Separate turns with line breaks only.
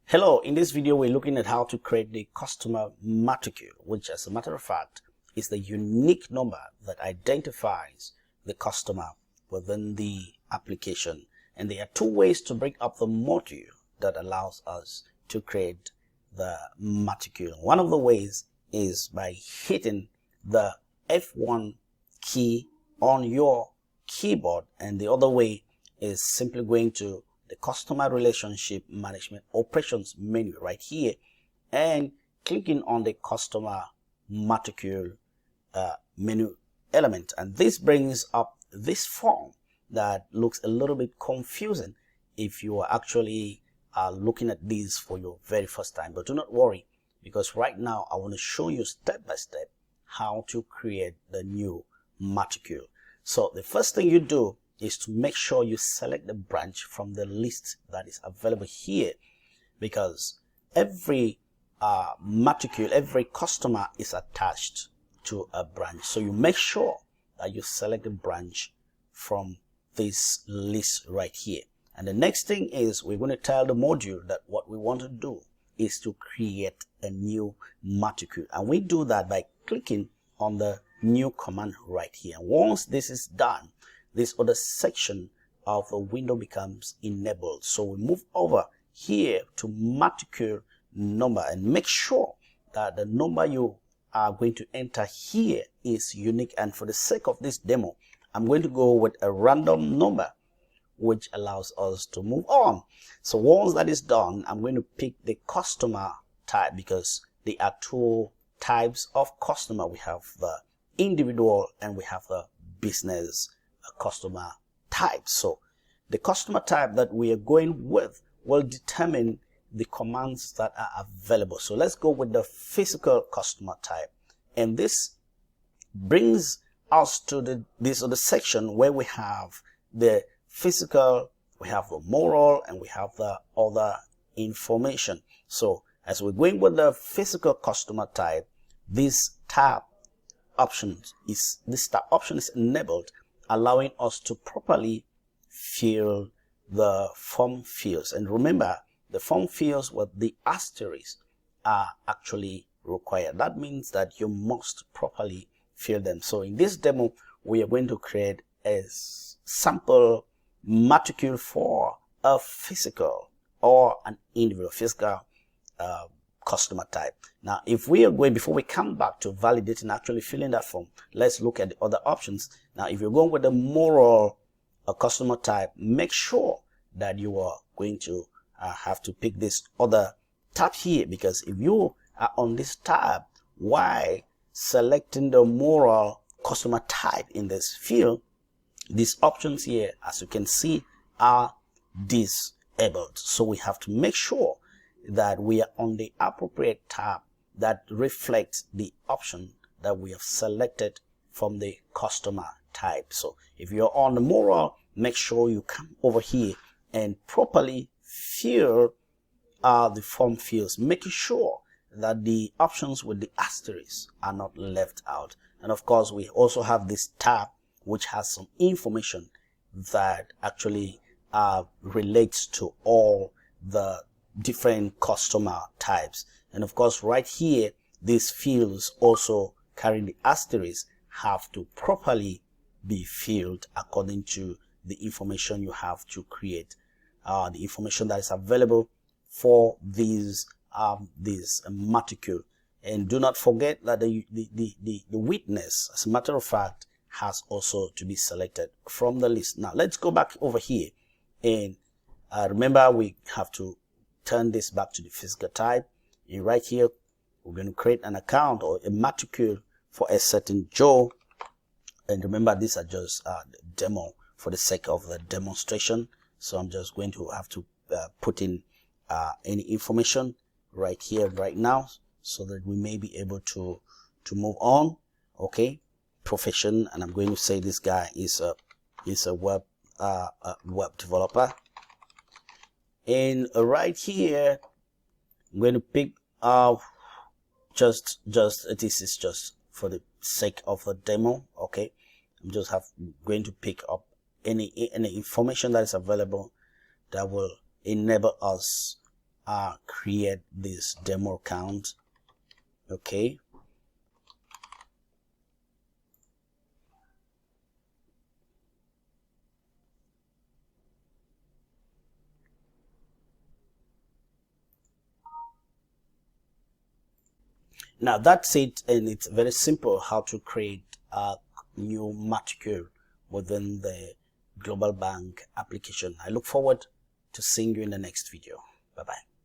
Hello, in this video we're looking at how to create the customer matricule, which as a matter of fact is the unique number that identifies the customer within the application. And there are two ways to bring up the module that allows us to create the matricule. One of the ways is by hitting the F1 key on your keyboard, and the other way is simply going to the customer relationship management operations menu right here and clicking on the customer matricule menu element, and this brings up this form that looks a little bit confusing if you are actually looking at this for your very first time. But do not worry, because right now I want to show you step by step how to create the new matricule. So the first thing you do is to make sure you select the branch from the list that is available here, because every matricule, every customer is attached to a branch. So you make sure that you select the branch from this list right here. And the next thing is we're going to tell the module that what we want to do is to create a new matricule, and we do that by clicking on the new command right here. Once this is done, this other section of the window becomes enabled. So we move over here to matricule number and make sure that the number you are going to enter here is unique. And for the sake of this demo, I'm going to go with a random number, which allows us to move on. So once that is done, I'm going to pick the customer type, because there are two types of customer. We have the individual and we have the business customer type. So the customer type that we are going with will determine the commands that are available. So let's go with the physical customer type, and this brings us to this other section where we have the physical, we have the moral, and we have the other information. So as we're going with the physical customer type, this tab option is enabled, allowing us to properly fill the form fields. And remember, the form fields with the asterisk are actually required. That means that you must properly fill them. So in this demo, we are going to create a sample matricule for a physical or an individual physical customer type. Now, if we are going, before we come back to validating actually filling that form, let's look at the other options. Now, if you're going with the moral customer type, make sure that you are going to have to pick this other tab here, because if you are on this tab while selecting the moral customer type in this field, these options here, as you can see, are disabled. So we have to make sure that we are on the appropriate tab that reflects the option that we have selected from the customer type. So if you're on the moral, make sure you come over here and properly fill the form fields, making sure that the options with the asterisk are not left out. And of course, we also have this tab which has some information that actually relates to all the different customer types. And of course, right here, these fields also carrying the asterisk have to properly be filled according to the information you have to create, the information that is available for these matricule. And do not forget that the witness, as a matter of fact, has also to be selected from the list. Now let's go back over here, and remember we have to turn this back to the physical type. And right here, we're going to create an account or a matricule for a certain Joe. And remember, these are just demo for the sake of the demonstration. So I'm just going to have to put in any information right here, right now, so that we may be able to move on. Okay, profession, and I'm going to say this guy is a web developer. And right here, I'm going to pick this is just for the sake of the demo. Okay, I'm just going to pick up any information that is available that will enable us create this demo account. Okay. Now that's it, and it's very simple how to create a new matricule within the Global Bank application. I look forward to seeing you in the next video. Bye-bye.